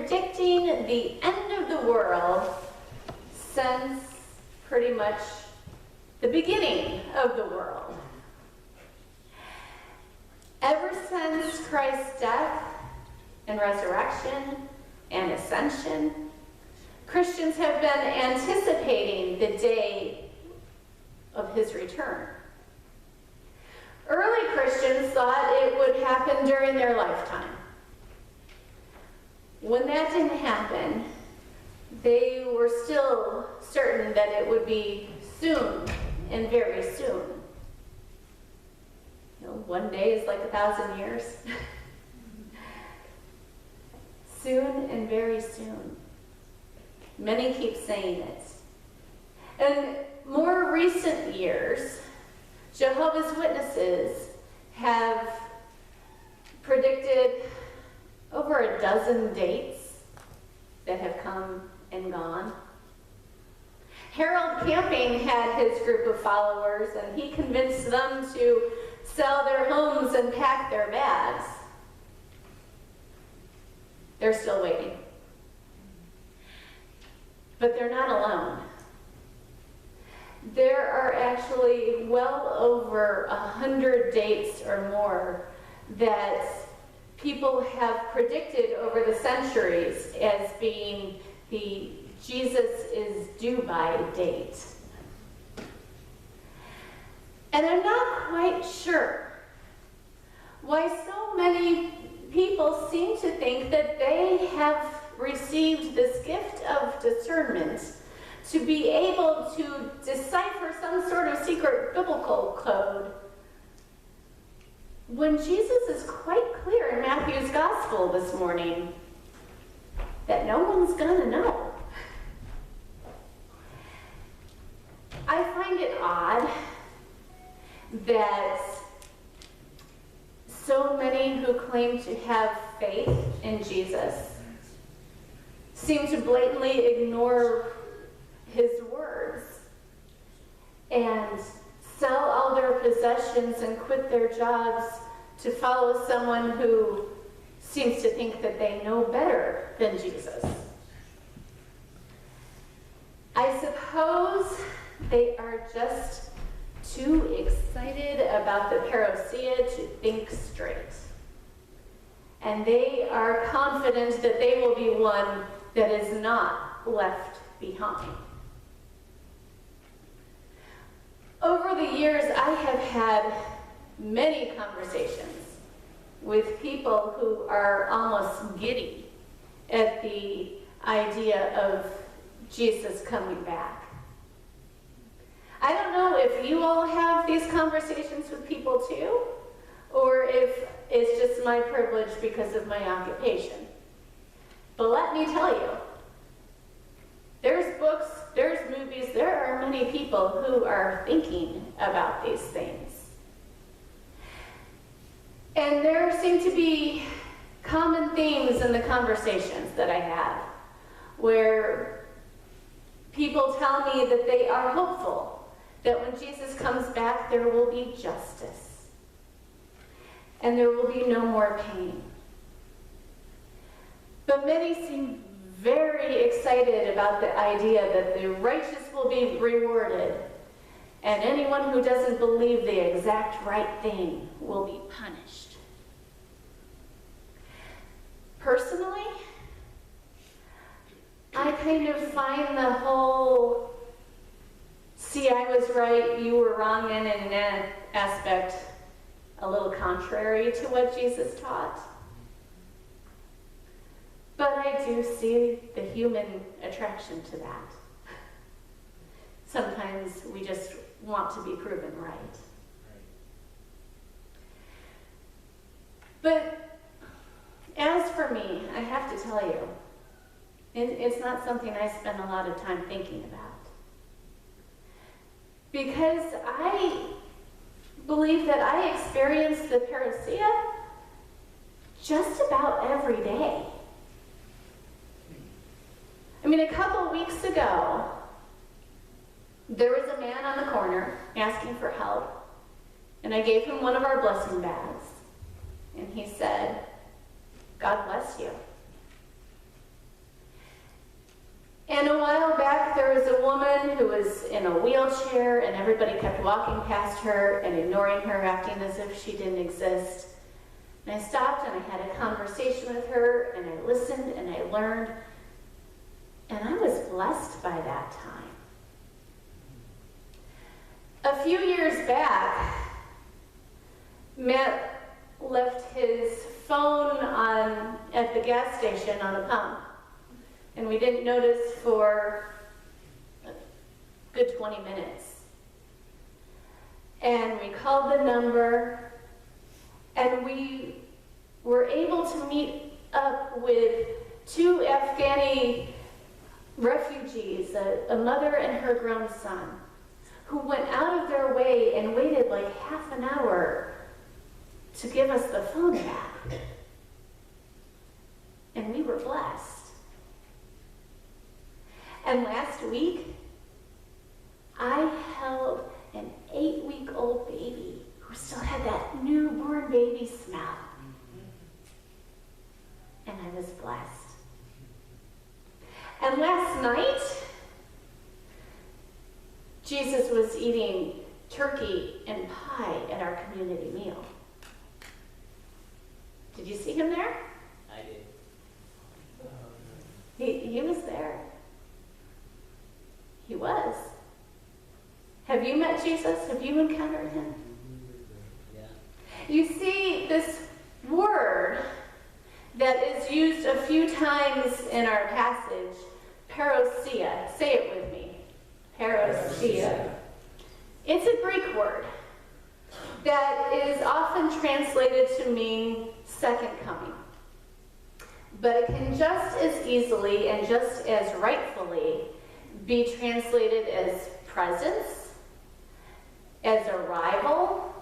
predicting the end of the world since pretty much the beginning of the world. Ever since Christ's death and resurrection and ascension, Christians have been anticipating the day of his return. Early Christians thought it would happen during their lifetime. When that didn't happen, they were still certain that it would be soon and very soon. You know, one day is like 1,000 years. Soon and very soon. Many keep saying it. In more recent years, Jehovah's Witnesses have predicted over a dozen dates that have come and gone. Harold Camping had his group of followers, and he convinced them to sell their homes and pack their bags. They're still waiting. But they're not alone. There are actually well over 100 dates or more that people have predicted over the centuries as being the Jesus is due by date. And I'm not quite sure why so many people seem to think that they have received this gift of discernment to be able to decipher some sort of secret biblical code, when Jesus is quite clear in Matthew's gospel this morning that no one's gonna know. I find it odd that so many who claim to have faith in Jesus seem to blatantly ignore his words and sell all their possessions and quit their jobs to follow someone who seems to think that they know better than Jesus. I suppose they are just too excited about the Parousia to think straight. And they are confident that they will be one that is not left behind. Over the years, I have had many conversations with people who are almost giddy at the idea of Jesus coming back. I don't know if you all have these conversations with people too, or if it's just my privilege because of my occupation. But let me tell you, there's books, there's movies, there are many people who are thinking about these things. And there seem to be common themes in the conversations that I have, where people tell me that they are hopeful that when Jesus comes back, there will be justice. And there will be no more pain. But many seem very excited about the idea that the righteous will be rewarded, and anyone who doesn't believe the exact right thing will be punished. Personally, I kind of find the whole, see, I was right, you were wrong in an aspect a little contrary to what Jesus taught. But I do see the human attraction to that. Sometimes we just want to be proven right. But as for me, I have to tell you, it's not something I spend a lot of time thinking about. Because I believe that I experience the parousia just about every day. I mean, a couple weeks ago, there was a man on the corner asking for help, and I gave him one of our blessing bags, and he said, "God bless you." woman who was in a wheelchair, and everybody kept walking past her and ignoring her, acting as if she didn't exist. And I stopped and I had a conversation with her, and I listened and I learned, and I was blessed by that time. A few years back, Matt left his phone at the gas station on a pump, and we didn't notice for a good 20 minutes. And we called the number, and we were able to meet up with 2 Afghani refugees, a mother and her grown son, who went out of their way and waited like half an hour to give us the phone back. And we were blessed. And last week, I held an 8-week-old baby who still had that newborn baby smell. And I was blessed. And last night, Jesus was eating turkey and pie at our community meal. Did you see him there? I did. He was there. He was. Have you met Jesus? Have you encountered him? Yeah. You see, this word that is used a few times in our passage, parousia. Say it with me. Parousia. It's a Greek word that is often translated to mean second coming. But it can just as easily and just as rightfully be translated as presence, as arrival,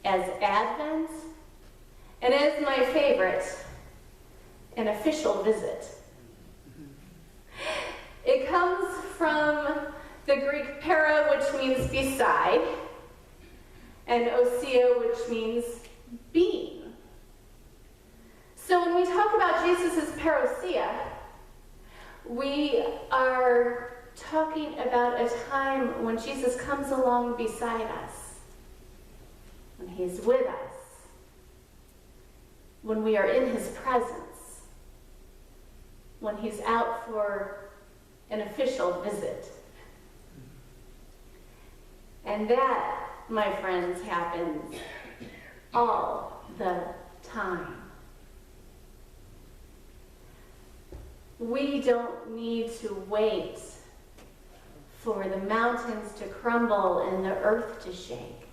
as advent, and as my favorite, an official visit. It comes from the Greek para, which means beside, and osio, which means being. So when we talk about Jesus' parousia, we are talking about a time when Jesus comes along beside us, when he's with us, when we are in his presence, when he's out for an official visit. And that, my friends, happens all the time. We don't need to wait for the mountains to crumble and the earth to shake.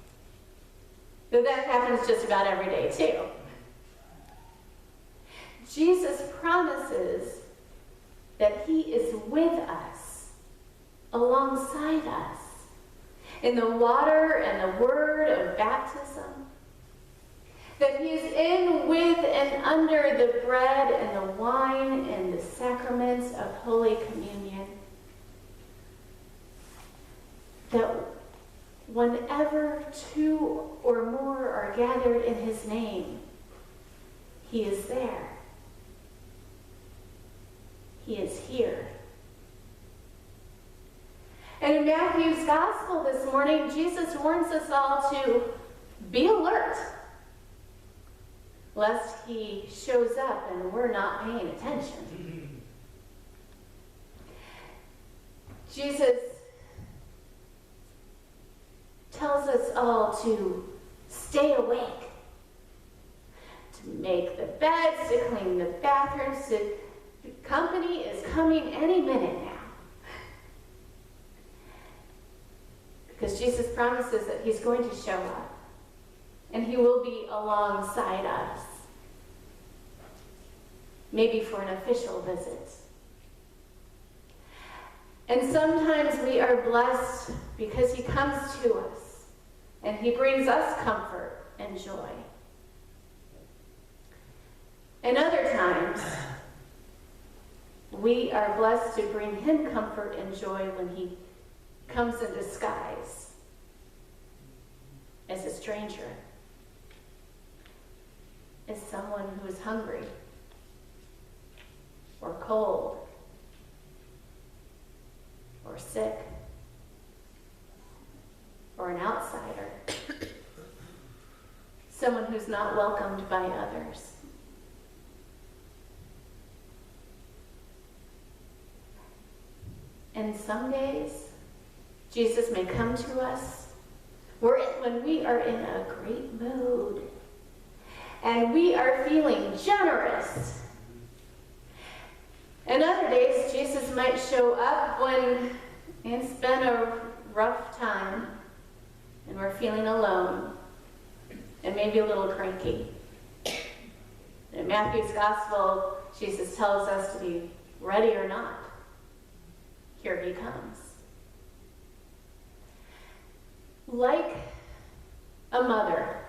Though that happens just about every day too. Jesus promises that he is with us, alongside us, in the water and the word of baptism. That he is in, with, and under the bread and the wine and the sacraments of Holy Communion. That whenever 2 or more are gathered in his name, he is there. He is here. And in Matthew's Gospel this morning, Jesus warns us all to be alert, lest he shows up and we're not paying attention. Jesus tells us all to stay awake, to make the beds, to clean the bathrooms. The company is coming any minute now. Because Jesus promises that he's going to show up. And he will be alongside us. Maybe for an official visit. And sometimes we are blessed because he comes to us. And he brings us comfort and joy. And other times, we are blessed to bring him comfort and joy when he comes in disguise as a stranger, as someone who is hungry or cold or sick someone who's not welcomed by others. And some days, Jesus may come to us when we are in a great mood and we are feeling generous. And other days, Jesus might show up when it's been a rough time and we're feeling alone and maybe a little cranky. In Matthew's Gospel, Jesus tells us to be ready or not. Here he comes. Like a mother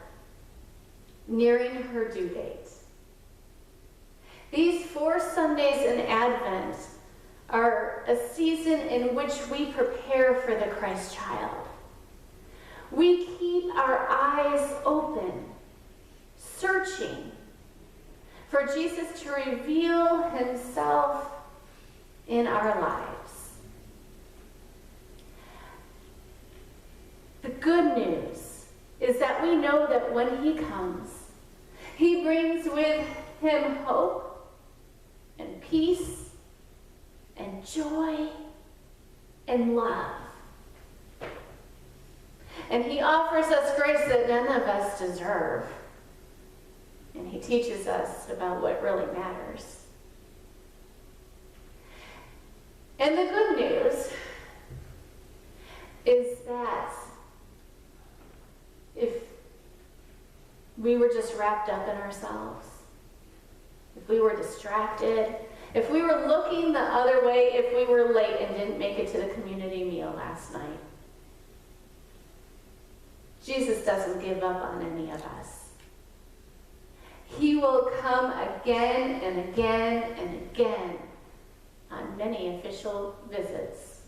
nearing her due date, these 4 Sundays in Advent are a season in which we prepare for the Christ child. We keep our eyes open, searching for Jesus to reveal himself in our lives. The good news is that we know that when he comes, he brings with him hope and peace and joy and love. And he offers us grace that none of us deserve. And he teaches us about what really matters. And the good news is that if we were just wrapped up in ourselves, if we were distracted, if we were looking the other way, if we were late and didn't make it to the community meal last night, Jesus doesn't give up on any of us. He will come again and again and again on many official visits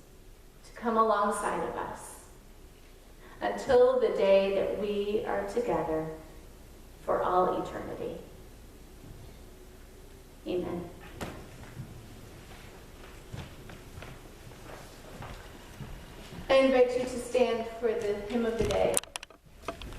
to come alongside of us until the day that we are together for all eternity. Amen. I invite you to stand for the hymn of the